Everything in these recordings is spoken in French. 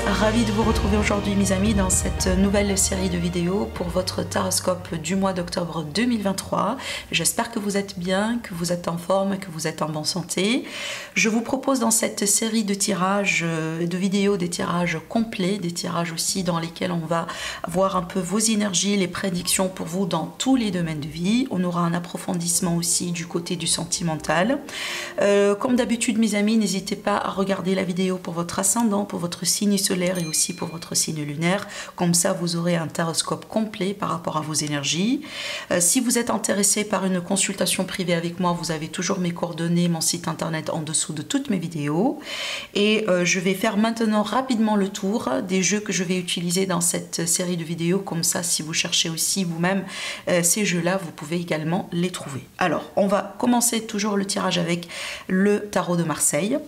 Ravi de vous retrouver aujourd'hui mes amis dans cette nouvelle série de vidéos pour votre taroscope du mois d'octobre 2023. J'espère que vous êtes bien, que vous êtes en forme, que vous êtes en bonne santé. Je vous propose dans cette série de tirages, de vidéos, des tirages complets, des tirages aussi dans lesquels on va voir un peu vos énergies, les prédictions pour vous dans tous les domaines de vie. On aura un approfondissement aussi du côté du sentimental. Comme d'habitude mes amis, n'hésitez pas à regarder la vidéo pour votre ascendant, pour votre signe solaire et aussi pour votre signe lunaire. Comme ça, vous aurez un taroscope complet par rapport à vos énergies. Si vous êtes intéressé par une consultation privée avec moi, vous avez toujours mes coordonnées, mon site internet en dessous de toutes mes vidéos. Et je vais faire maintenant rapidement le tour des jeux que je vais utiliser dans cette série de vidéos. Comme ça, si vous cherchez aussi vous-même ces jeux-là, vous pouvez également les trouver. Alors, on va commencer toujours le tirage avec le tarot de Marseille,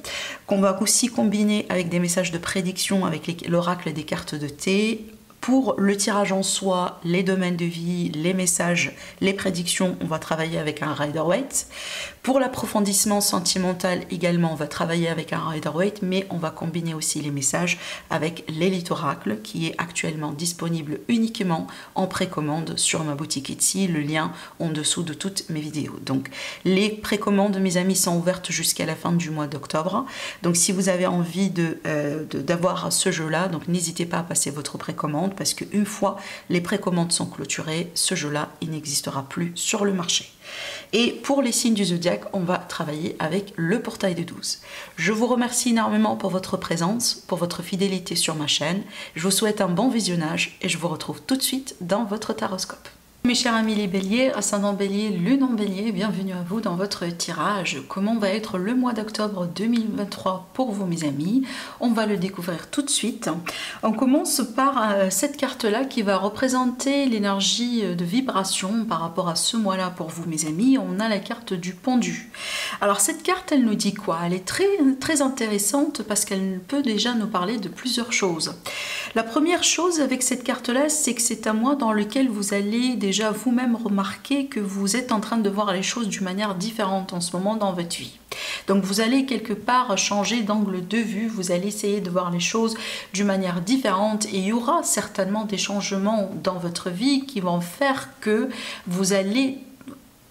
qu'on va aussi combiner avec des messages de prédiction avec l'oracle des cartes de thé. Pour le tirage en soi, les domaines de vie, les messages, les prédictions, on va travailler avec un Rider-Waite. Pour l'approfondissement sentimental également, on va travailler avec un Rider-Waite, mais on va combiner aussi les messages avec l'Elite Oracle qui est actuellement disponible uniquement en précommande sur ma boutique Etsy, le lien en dessous de toutes mes vidéos. Donc les précommandes, mes amis, sont ouvertes jusqu'à la fin du mois d'octobre. Donc si vous avez envie d'avoir ce jeu-là, donc n'hésitez pas à passer votre précommande, parce qu'une fois les précommandes sont clôturées, ce jeu-là, il n'existera plus sur le marché. Et pour les signes du zodiaque, on va travailler avec le portail de 12. Je vous remercie énormément pour votre présence, pour votre fidélité sur ma chaîne. Je vous souhaite un bon visionnage et je vous retrouve tout de suite dans votre taroscope. Mes chers amis les béliers, ascendant bélier, lune en bélier, bienvenue à vous dans votre tirage. Comment va être le mois d'octobre 2023 pour vous mes amis? On va le découvrir tout de suite. On commence par cette carte-là qui va représenter l'énergie de vibration par rapport à ce mois-là pour vous mes amis. On a la carte du pendu. Alors cette carte, elle nous dit quoi? Elle est très intéressante parce qu'elle peut déjà nous parler de plusieurs choses. La première chose avec cette carte-là, c'est que c'est un mois dans lequel vous allez déjà vous-même remarquer que vous êtes en train de voir les choses d'une manière différente en ce moment dans votre vie. Donc vous allez quelque part changer d'angle de vue, vous allez essayer de voir les choses d'une manière différente et il y aura certainement des changements dans votre vie qui vont faire que vous allez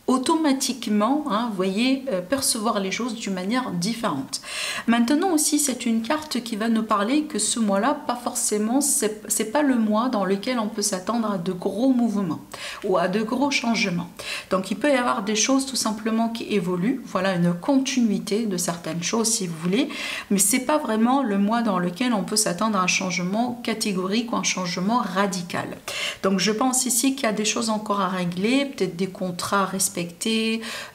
automatiquement, vous voyez, percevoir les choses d'une manière différente. Maintenant aussi, c'est une carte qui va nous parler que ce mois-là, pas forcément, c'est pas le mois dans lequel on peut s'attendre à de gros mouvements ou à de gros changements. Donc, il peut y avoir des choses tout simplement qui évoluent. Voilà, une continuité de certaines choses, si vous voulez, mais c'est pas vraiment le mois dans lequel on peut s'attendre à un changement catégorique ou un changement radical. Donc, je pense ici qu'il y a des choses encore à régler, peut-être des contrats respectés.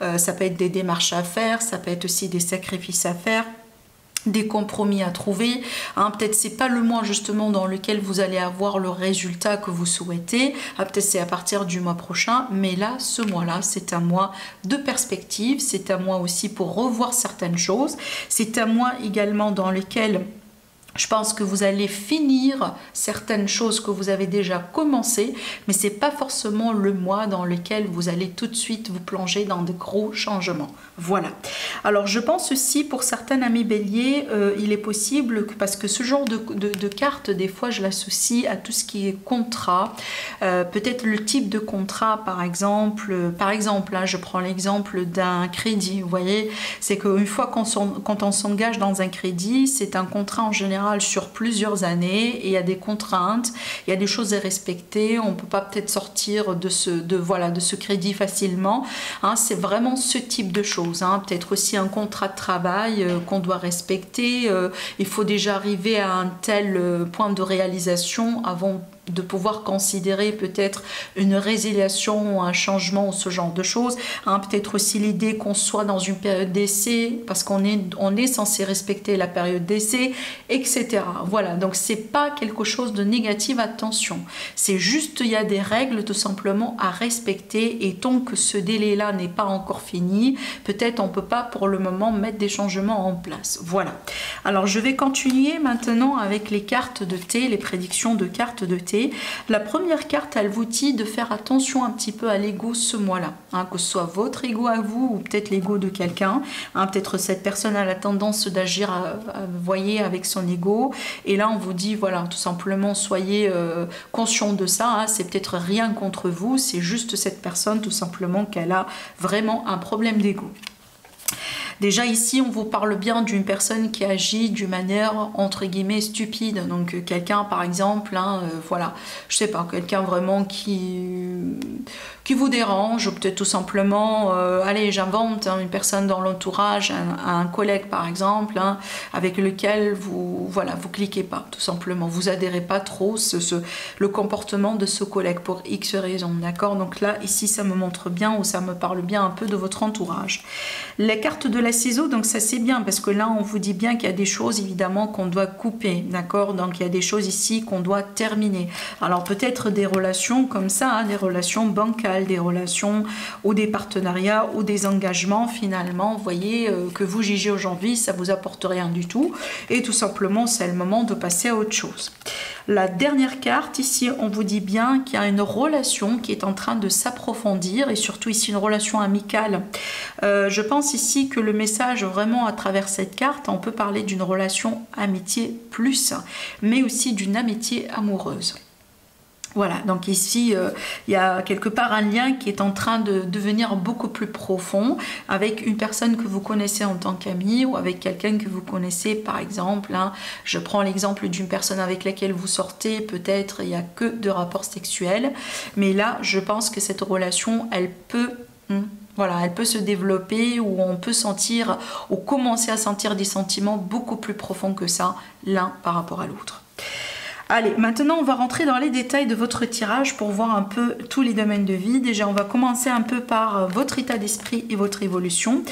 Ça peut être des démarches à faire, ça peut être aussi des sacrifices à faire, des compromis à trouver. Peut-être c'est pas le mois justement dans lequel vous allez avoir le résultat que vous souhaitez. Peut-être c'est à partir du mois prochain, mais là, ce mois-là, c'est un mois de perspective, c'est un mois aussi pour revoir certaines choses. C'est un mois également dans lequel je pense que vous allez finir certaines choses que vous avez déjà commencé, mais c'est pas forcément le mois dans lequel vous allez tout de suite vous plonger dans de gros changements. Voilà. Alors je pense aussi pour certains amis béliers, il est possible que, parce que ce genre de carte, des fois je l'associe à tout ce qui est contrat, peut-être le type de contrat par exemple, là, je prends l'exemple d'un crédit, vous voyez, c'est qu'une fois quand on s'engage dans un crédit, c'est un contrat en général général sur plusieurs années et il y a des contraintes, il y a des choses à respecter, on ne peut pas peut-être sortir de ce crédit facilement. Hein, c'est vraiment ce type de choses. Hein. Peut-être aussi un contrat de travail qu'on doit respecter. Il faut déjà arriver à un tel point de réalisation avant de pouvoir considérer peut-être une résiliation ou un changement ou ce genre de choses. Hein, peut-être aussi l'idée qu'on soit dans une période d'essai parce qu'on est censé respecter la période d'essai, etc. Voilà, donc c'est pas quelque chose de négatif, attention. C'est juste, il y a des règles tout simplement à respecter et tant que ce délai-là n'est pas encore fini, peut-être on peut pas pour le moment mettre des changements en place. Voilà. Alors je vais continuer maintenant avec les cartes de thé, les prédictions de cartes de thé. La première carte, elle vous dit de faire attention un petit peu à l'ego ce mois-là, hein, que ce soit votre ego à vous ou peut-être l'ego de quelqu'un. Hein, peut-être cette personne a la tendance d'agir, voyez, avec son ego. Et là, on vous dit, voilà, tout simplement, soyez conscient de ça. Hein, c'est peut-être rien contre vous, c'est juste cette personne, tout simplement, qu'elle a vraiment un problème d'ego. Déjà ici, on vous parle bien d'une personne qui agit d'une manière entre guillemets stupide. Donc quelqu'un par exemple, hein, voilà, je sais pas, quelqu'un vraiment qui vous dérange, ou peut-être tout simplement, allez, j'invente, hein, une personne dans l'entourage, un collègue par exemple, hein, avec lequel vous cliquez pas, tout simplement. Vous adhérez pas trop le comportement de ce collègue pour X raisons, d'accord? Donc là, ici, ça me montre bien ou ça me parle bien un peu de votre entourage. La carte de la ciseau, donc ça c'est bien parce que là on vous dit bien qu'il y a des choses évidemment qu'on doit couper, d'accord? Donc il y a des choses ici qu'on doit terminer. Alors peut-être des relations comme ça, hein, des relations bancales, des relations ou des partenariats ou des engagements finalement, vous voyez, que vous jugez aujourd'hui, ça vous apporte rien du tout et tout simplement c'est le moment de passer à autre chose. La dernière carte ici, on vous dit bien qu'il y a une relation qui est en train de s'approfondir et surtout ici une relation amicale. Je pense ici que le message vraiment à travers cette carte, on peut parler d'une relation amitié plus, mais aussi d'une amitié amoureuse. Voilà, donc ici, il y a quelque part un lien qui est en train de devenir beaucoup plus profond avec une personne que vous connaissez en tant qu'ami ou avec quelqu'un que vous connaissez, par exemple. Hein, je prends l'exemple d'une personne avec laquelle vous sortez, peut-être il n'y a que de rapports sexuels, mais là, je pense que cette relation, elle peut... Voilà, elle peut se développer ou on peut sentir ou commencer à sentir des sentiments beaucoup plus profonds que ça, l'un par rapport à l'autre. Allez, maintenant on va rentrer dans les détails de votre tirage pour voir un peu tous les domaines de vie. Déjà, on va commencer un peu par votre état d'esprit et votre évolution.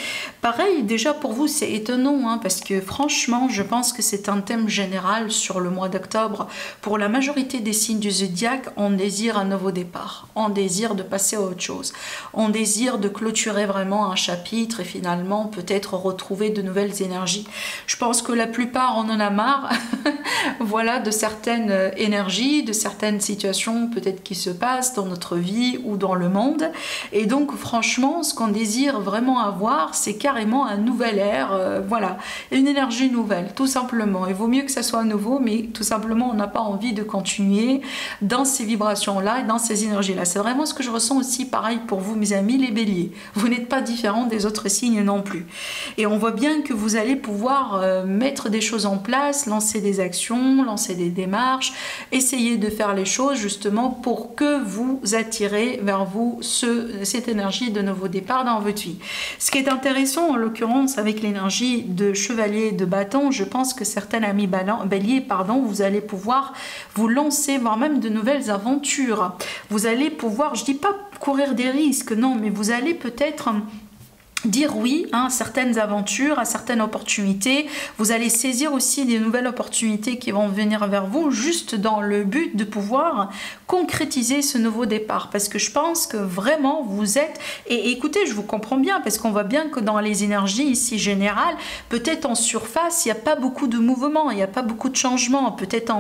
Pareil, déjà pour vous, c'est étonnant, hein, parce que franchement, je pense que c'est un thème général sur le mois d'octobre. Pour la majorité des signes du zodiaque, on désire un nouveau départ. On désire de passer à autre chose. On désire de clôturer vraiment un chapitre et finalement peut-être retrouver de nouvelles énergies. Je pense que la plupart, on en a marre, voilà, de certaines énergie, de certaines situations peut-être qui se passent dans notre vie ou dans le monde. Et donc franchement, ce qu'on désire vraiment avoir, c'est carrément un nouvel air, voilà, une énergie nouvelle, tout simplement. Il vaut mieux que ça soit nouveau, mais tout simplement, on n'a pas envie de continuer dans ces vibrations-là et dans ces énergies-là. C'est vraiment ce que je ressens aussi, pareil pour vous, mes amis, les béliers. Vous n'êtes pas différents des autres signes non plus. Et on voit bien que vous allez pouvoir mettre des choses en place, lancer des actions, lancer des démarches, essayez de faire les choses justement pour que vous attirez vers vous cette énergie de nouveau départ dans votre vie. Ce qui est intéressant en l'occurrence avec l'énergie de chevalier de bâton, je pense que certains amis béliers, vous allez pouvoir vous lancer, voire même de nouvelles aventures. Vous allez pouvoir, je dis pas courir des risques, non, mais vous allez peut-être dire oui à certaines aventures, à certaines opportunités. Vous allez saisir aussi des nouvelles opportunités qui vont venir vers vous juste dans le but de pouvoir concrétiser ce nouveau départ. Parce que je pense que vraiment vous êtes... Et écoutez, je vous comprends bien parce qu'on voit bien que dans les énergies ici générales, peut-être en surface, il n'y a pas beaucoup de mouvement, il n'y a pas beaucoup de changements. Peut-être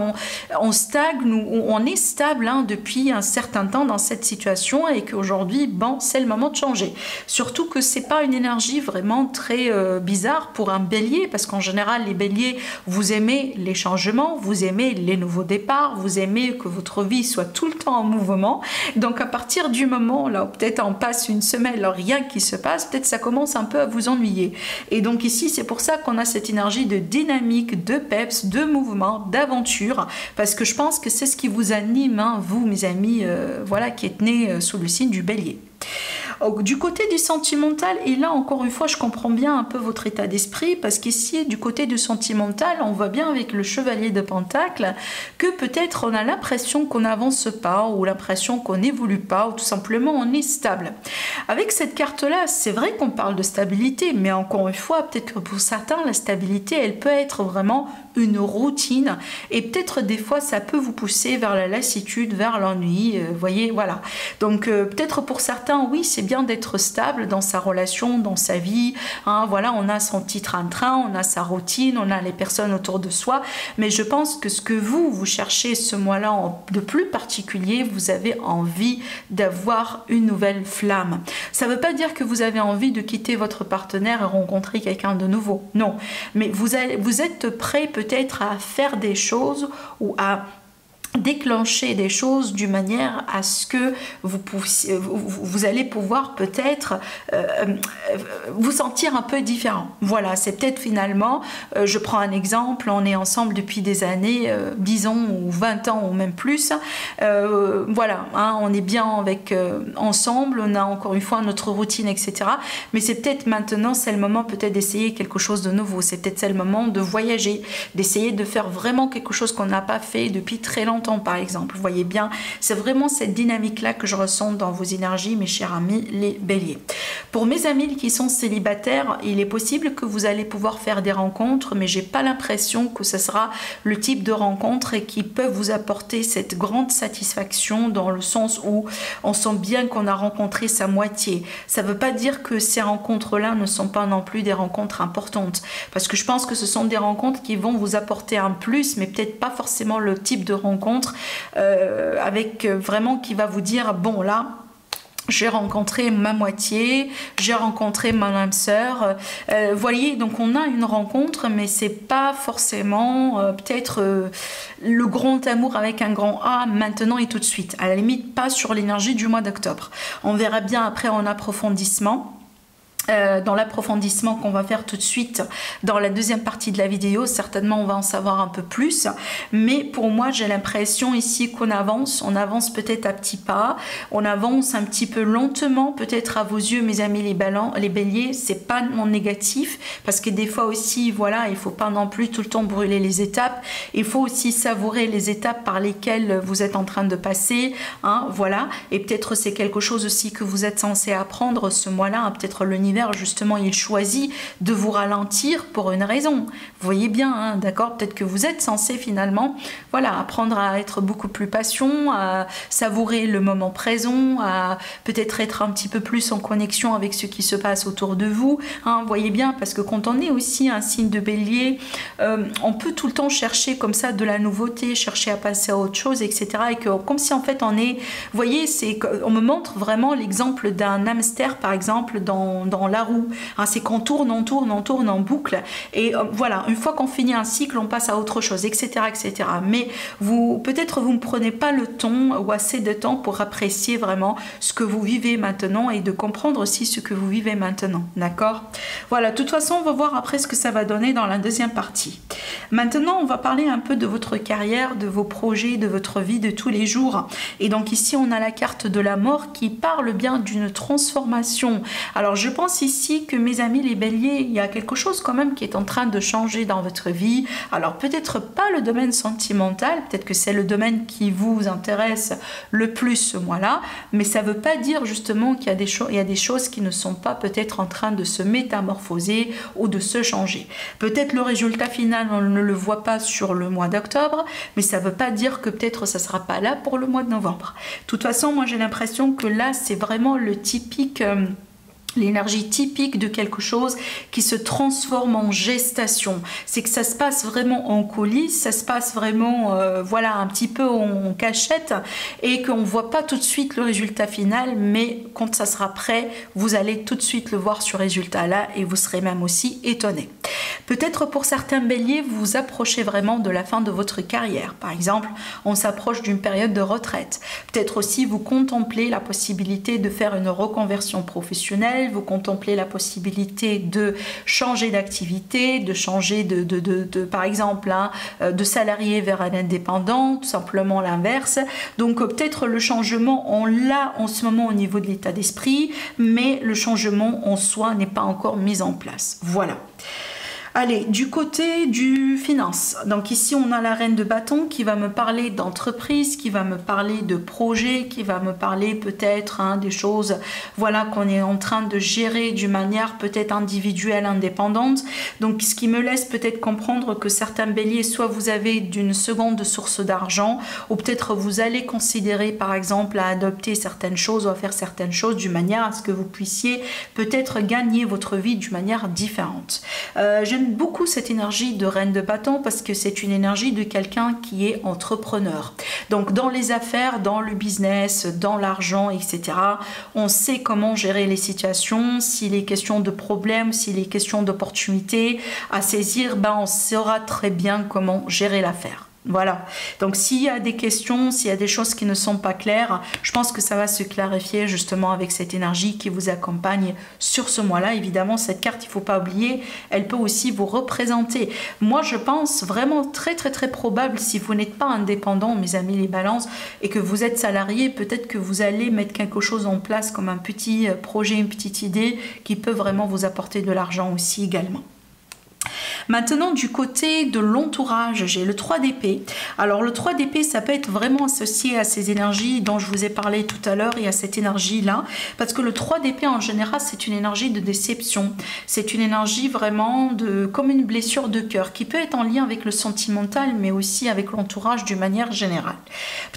on stagne ou on est stable depuis un certain temps dans cette situation et qu'aujourd'hui, bon, c'est le moment de changer. Surtout que c'est pas une énergie vraiment très bizarre pour un bélier parce qu'en général les béliers, vous aimez les changements, vous aimez les nouveaux départs, vous aimez que votre vie soit tout tout le temps en mouvement. Donc à partir du moment là, peut-être on passe une semaine, alors rien qui se passe, peut-être ça commence un peu à vous ennuyer. Et donc ici, c'est pour ça qu'on a cette énergie de dynamique, de peps, de mouvement, d'aventure, parce que je pense que c'est ce qui vous anime, hein, vous mes amis, voilà, qui êtes nés sous le signe du Bélier. Du côté du sentimental, et là encore une fois je comprends bien un peu votre état d'esprit, parce qu'ici du côté du sentimental on voit bien avec le chevalier de Pentacle que peut-être on a l'impression qu'on n'avance pas, ou l'impression qu'on n'évolue pas, ou tout simplement on est stable. Avec cette carte là, c'est vrai qu'on parle de stabilité, mais encore une fois peut-être que pour certains la stabilité elle peut être vraiment une routine, et peut-être des fois ça peut vous pousser vers la lassitude, vers l'ennui, voyez, voilà. Donc peut-être pour certains, oui, c'est bien d'être stable dans sa relation, dans sa vie, hein, voilà, on a son petit train-train, on a sa routine, on a les personnes autour de soi, mais je pense que ce que vous cherchez ce mois-là de plus particulier, vous avez envie d'avoir une nouvelle flamme. Ça ne veut pas dire que vous avez envie de quitter votre partenaire et rencontrer quelqu'un de nouveau, non, mais vous êtes prêt peut-être à faire des choses ou à déclencher des choses d'une manière à ce que vous allez pouvoir peut-être vous sentir un peu différent. Voilà, c'est peut-être finalement, je prends un exemple, on est ensemble depuis des années, 10 ans ou 20 ans ou même plus, voilà, hein, on est bien avec ensemble, on a encore une fois notre routine, etc. Mais c'est peut-être maintenant, c'est le moment peut-être d'essayer quelque chose de nouveau, c'est peut-être le moment de voyager, d'essayer de faire vraiment quelque chose qu'on n'a pas fait depuis très longtemps, par exemple. Vous voyez bien, c'est vraiment cette dynamique-là que je ressens dans vos énergies, mes chers amis les béliers. Pour mes amis qui sont célibataires, il est possible que vous allez pouvoir faire des rencontres, mais j'ai pas l'impression que ce sera le type de rencontre qui peut vous apporter cette grande satisfaction, dans le sens où on sent bien qu'on a rencontré sa moitié. Ça veut pas dire que ces rencontres-là ne sont pas non plus des rencontres importantes, parce que je pense que ce sont des rencontres qui vont vous apporter un plus, mais peut-être pas forcément le type de rencontre avec vraiment qui va vous dire, bon là, j'ai rencontré ma moitié, j'ai rencontré ma âme sœur. Voyez, donc on a une rencontre, mais c'est pas forcément peut-être le grand amour avec un grand A maintenant et tout de suite. À la limite, pas sur l'énergie du mois d'octobre. On verra bien après en approfondissement. Dans l'approfondissement qu'on va faire tout de suite dans la deuxième partie de la vidéo, certainement on va en savoir un peu plus, mais pour moi j'ai l'impression ici qu'on avance, on avance peut-être à petits pas, on avance un petit peu lentement peut-être à vos yeux mes amis les béliers, c'est pas non négatif, parce que des fois aussi voilà, il faut pas non plus tout le temps brûler les étapes, il faut aussi savourer les étapes par lesquelles vous êtes en train de passer, hein, voilà, et peut-être c'est quelque chose aussi que vous êtes censé apprendre ce mois-là, hein, peut-être le niveau justement il choisit de vous ralentir pour une raison, vous voyez bien, hein, d'accord, peut-être que vous êtes censé finalement voilà, apprendre à être beaucoup plus patient, à savourer le moment présent, à peut-être être un petit peu plus en connexion avec ce qui se passe autour de vous, hein, vous voyez bien, parce que quand on est aussi un signe de bélier, on peut tout le temps chercher comme ça de la nouveauté, chercher à passer à autre chose, etc. Et que comme si en fait on est, vous voyez, on me montre vraiment l'exemple d'un hamster par exemple dans la roue, hein, c'est qu'on tourne, on tourne, on tourne en boucle, et voilà, une fois qu'on finit un cycle, on passe à autre chose, etc., etc. Mais peut-être vous ne prenez pas le temps ou assez de temps pour apprécier vraiment ce que vous vivez maintenant et de comprendre aussi ce que vous vivez maintenant, d'accord? Voilà, de toute façon, on va voir après ce que ça va donner dans la deuxième partie. Maintenant, on va parler un peu de votre carrière, de vos projets, de votre vie de tous les jours. Et donc ici, on a la carte de la mort qui parle bien d'une transformation. Alors, je pense ici que mes amis les béliers, il y a quelque chose quand même qui est en train de changer dans votre vie. Alors peut-être pas le domaine sentimental, peut-être que c'est le domaine qui vous intéresse le plus ce mois-là, mais ça ne veut pas dire justement qu'il y a des choses qui ne sont pas peut-être en train de se métamorphoser ou de se changer. Peut-être le résultat final on ne le voit pas sur le mois d'octobre, mais ça ne veut pas dire que peut-être ça ne sera pas là pour le mois de novembre. De toute façon, moi j'ai l'impression que là c'est vraiment le typique... l'énergie typique de quelque chose qui se transforme en gestation. C'est que ça se passe vraiment en coulisses, ça se passe vraiment voilà, un petit peu en cachette, et qu'on ne voit pas tout de suite le résultat final, mais quand ça sera prêt, vous allez tout de suite le voir ce résultat-là, et vous serez même aussi étonné. Peut-être pour certains béliers, vous vous approchez vraiment de la fin de votre carrière. Par exemple, on s'approche d'une période de retraite. Peut-être aussi vous contemplez la possibilité de faire une reconversion professionnelle, vous contemplez la possibilité de changer d'activité, de changer par exemple, de salarié vers un indépendant, tout simplement l'inverse. Donc peut-être le changement, on l'a en ce moment au niveau de l'état d'esprit, mais le changement en soi n'est pas encore mis en place. Voilà. Allez, du côté du finance, donc ici on a la reine de bâton qui va me parler d'entreprise, qui va me parler de projet, qui va me parler peut-être des choses voilà, qu'on est en train de gérer d'une manière peut-être individuelle, indépendante. Donc ce qui me laisse peut-être comprendre que certains béliers, soit vous avez d'une seconde source d'argent, ou peut-être vous allez considérer par exemple à adopter certaines choses ou à faire certaines choses d'une manière à ce que vous puissiez peut-être gagner votre vie d'une manière différente. J'aime beaucoup cette énergie de reine de bâton parce que c'est une énergie de quelqu'un qui est entrepreneur. Donc dans les affaires, dans le business, dans l'argent, etc., on sait comment gérer les situations. S'il est question de problèmes, s'il est question d'opportunités à saisir, on saura très bien comment gérer l'affaire. Voilà, donc s'il y a des questions, s'il y a des choses qui ne sont pas claires, je pense que ça va se clarifier justement avec cette énergie qui vous accompagne sur ce mois-là. Évidemment, cette carte, il ne faut pas oublier, elle peut aussi vous représenter. Moi, je pense vraiment très probable, si vous n'êtes pas indépendant, mes amis les balances, et que vous êtes salarié, peut-être que vous allez mettre quelque chose en place comme un petit projet, une petite idée qui peut vraiment vous apporter de l'argent aussi également. Maintenant, du côté de l'entourage, j'ai le 3 d'épée. Alors, le 3 d'épée, ça peut être vraiment associé à ces énergies dont je vous ai parlé tout à l'heure et à cette énergie-là. Parce que le 3 d'épée, en général, c'est une énergie de déception. C'est une énergie vraiment comme une blessure de cœur qui peut être en lien avec le sentimental, mais aussi avec l'entourage d'une manière générale.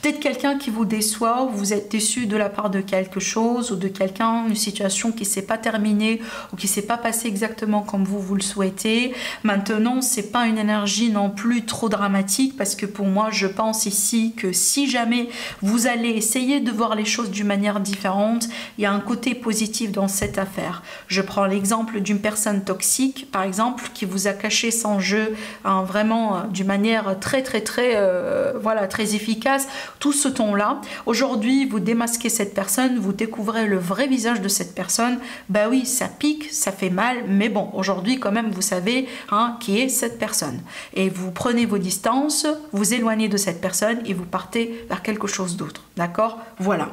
Peut-être quelqu'un qui vous déçoit, ou vous êtes déçu de la part de quelque chose, ou de quelqu'un, une situation qui ne s'est pas terminée, ou qui ne s'est pas passée exactement comme vous le souhaitez. Maintenant, c'est pas une énergie non plus trop dramatique parce que pour moi, je pense ici que si jamais vous allez essayer de voir les choses d'une manière différente, il y a un côté positif dans cette affaire. Je prends l'exemple d'une personne toxique, par exemple, qui vous a caché son jeu vraiment d'une manière très efficace, tout ce ton-là. Aujourd'hui, vous démasquez cette personne, vous découvrez le vrai visage de cette personne. Bah oui, ça pique, ça fait mal, mais bon, aujourd'hui, quand même, vous savez qui est cette personne. Et vous prenez vos distances, vous éloignez de cette personne et vous partez vers quelque chose d'autre. D'accord? Voilà.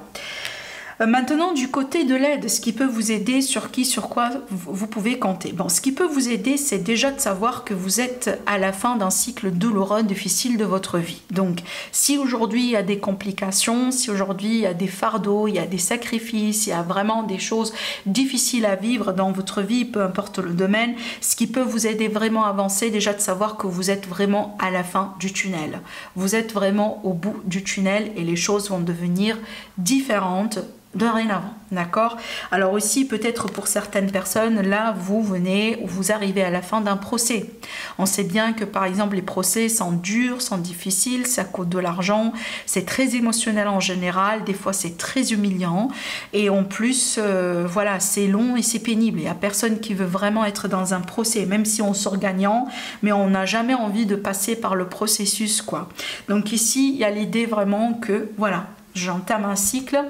Maintenant, du côté de l'aide, ce qui peut vous aider, sur quoi vous pouvez compter. Bon, ce qui peut vous aider, c'est déjà de savoir que vous êtes à la fin d'un cycle douloureux, difficile de votre vie. Donc, si aujourd'hui il y a des complications, si aujourd'hui il y a des fardeaux, il y a des sacrifices, il y a vraiment des choses difficiles à vivre dans votre vie, peu importe le domaine, ce qui peut vous aider vraiment à avancer, déjà de savoir que vous êtes vraiment à la fin du tunnel. Vous êtes vraiment au bout du tunnel et les choses vont devenir différentes dorénavant, d'accord? Alors aussi, peut-être pour certaines personnes, là, vous arrivez à la fin d'un procès. On sait bien que, par exemple, les procès sont durs, sont difficiles, ça coûte de l'argent, c'est très émotionnel en général, des fois c'est très humiliant, et en plus, voilà, c'est long et c'est pénible. Il n'y a personne qui veut vraiment être dans un procès, même si on sort gagnant, mais on n'a jamais envie de passer par le processus, quoi. Donc ici, il y a l'idée vraiment que, voilà, j'entame un cycle,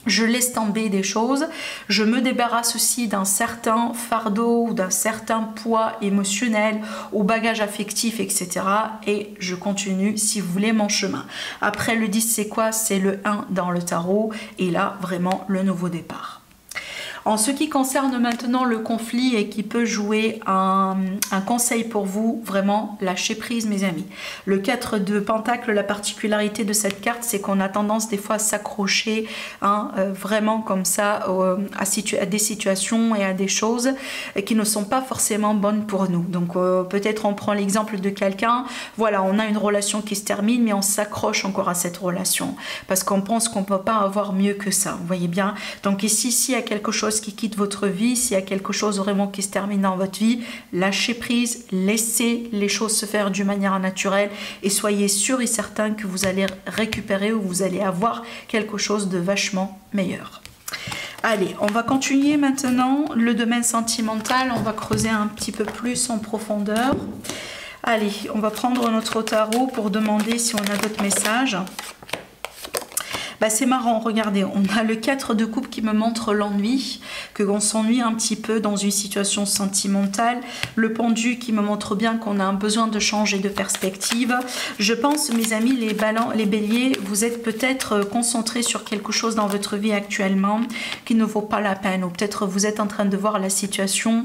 je laisse tomber des choses, je me débarrasse aussi d'un certain fardeau ou d'un certain poids émotionnel ou bagage affectif, etc. Et je continue, si vous voulez, mon chemin. Après, le 10, c'est quoi? C'est le 1 dans le tarot. Et là, vraiment, le nouveau départ. En ce qui concerne maintenant le conflit et qui peut jouer un conseil pour vous, vraiment lâchez prise mes amis. Le 4 de Pentacle, la particularité de cette carte, c'est qu'on a tendance des fois à s'accrocher vraiment comme ça à des situations et à des choses qui ne sont pas forcément bonnes pour nous. Donc peut-être on prend l'exemple de quelqu'un, voilà, on a une relation qui se termine mais on s'accroche encore à cette relation parce qu'on pense qu'on ne peut pas avoir mieux que ça, vous voyez bien. Donc ici, s'il y a quelque chose qui quitte votre vie, s'il y a quelque chose vraiment qui se termine dans votre vie, lâchez prise, laissez les choses se faire d'une manière naturelle et soyez sûr et certain que vous allez récupérer ou vous allez avoir quelque chose de vachement meilleur. Allez, on va continuer maintenant le domaine sentimental. On va creuser un petit peu plus en profondeur. Allez, on va prendre notre tarot pour demander si on a d'autres messages. Bah, c'est marrant, regardez, on a le 4 de coupe qui me montre l'ennui, qu'on s'ennuie un petit peu dans une situation sentimentale. Le pendu qui me montre bien qu'on a un besoin de changer de perspective. Je pense, mes amis, les béliers, vous êtes peut-être concentrés sur quelque chose dans votre vie actuellement qui ne vaut pas la peine. Ou peut-être vous êtes en train de voir la situation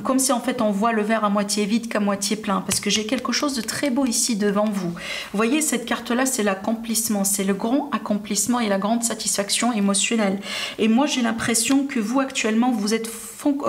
comme si en fait on voit le verre à moitié vide qu'à moitié plein. Parce que j'ai quelque chose de très beau ici devant vous. Vous voyez, cette carte-là, c'est l'accomplissement, c'est le grand accomplissement et la grande satisfaction émotionnelle. Et moi, j'ai l'impression que vous, actuellement, vous êtes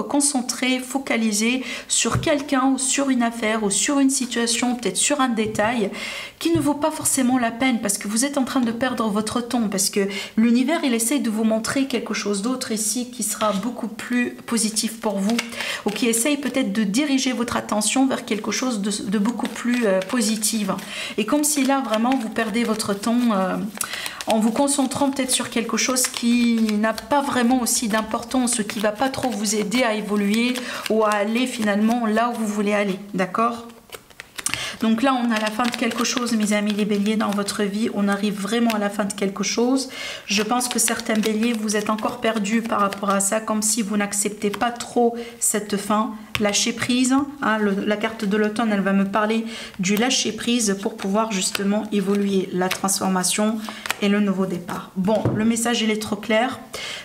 concentré, focalisé sur quelqu'un ou sur une affaire ou sur une situation, peut-être sur un détail qui ne vaut pas forcément la peine parce que vous êtes en train de perdre votre temps, parce que l'univers, il essaye de vous montrer quelque chose d'autre ici qui sera beaucoup plus positif pour vous ou qui essaye peut-être de diriger votre attention vers quelque chose de beaucoup plus positif. Et comme si là, vraiment, vous perdez votre temps en vous concentrant peut-être sur quelque chose qui n'a pas vraiment aussi d'importance, qui ne va pas trop vous aider à évoluer ou à aller finalement là où vous voulez aller, d'accord ? Donc là, on a la fin de quelque chose, mes amis les béliers, dans votre vie. On arrive vraiment à la fin de quelque chose. Je pense que certains béliers, vous êtes encore perdus par rapport à ça, comme si vous n'acceptez pas trop cette fin. Lâcher prise, hein, la carte de l'automne, elle va me parler du lâcher prise pour pouvoir justement évoluer, la transformation et le nouveau départ. Bon, le message, il est trop clair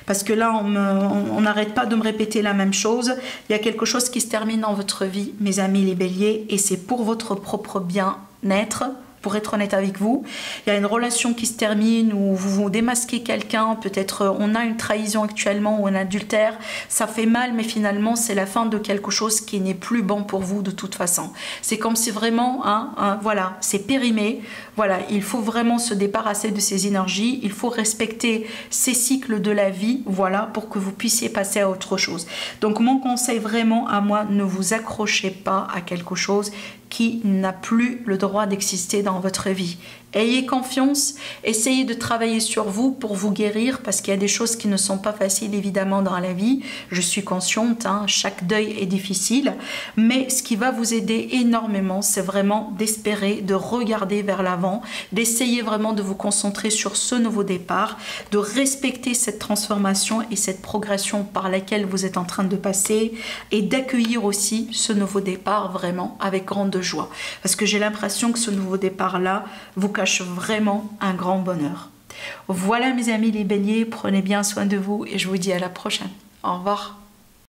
parce que là, on n'arrête pas de me répéter la même chose. Il y a quelque chose qui se termine dans votre vie, mes amis les béliers, et c'est pour votre propre bien-être. Pour être honnête avec vous, il y a une relation qui se termine où vous vous démasquez quelqu'un, peut-être on a une trahison actuellement ou un adultère, ça fait mal, mais finalement c'est la fin de quelque chose qui n'est plus bon pour vous de toute façon. C'est comme si vraiment, voilà, c'est périmé, voilà, il faut vraiment se débarrasser de ces énergies, il faut respecter ces cycles de la vie, voilà, pour que vous puissiez passer à autre chose. Donc mon conseil vraiment à moi, ne vous accrochez pas à quelque chose qui n'a plus le droit d'exister dans votre vie. Ayez confiance, essayez de travailler sur vous pour vous guérir parce qu'il y a des choses qui ne sont pas faciles évidemment dans la vie. Je suis consciente, hein, chaque deuil est difficile, mais ce qui va vous aider énormément, c'est vraiment d'espérer, de regarder vers l'avant, d'essayer vraiment de vous concentrer sur ce nouveau départ, de respecter cette transformation et cette progression par laquelle vous êtes en train de passer et d'accueillir aussi ce nouveau départ vraiment avec grande joie. Parce que j'ai l'impression que ce nouveau départ-là vous cache vraiment un grand bonheur. Voilà mes amis les béliers, prenez bien soin de vous et je vous dis à la prochaine. Au revoir.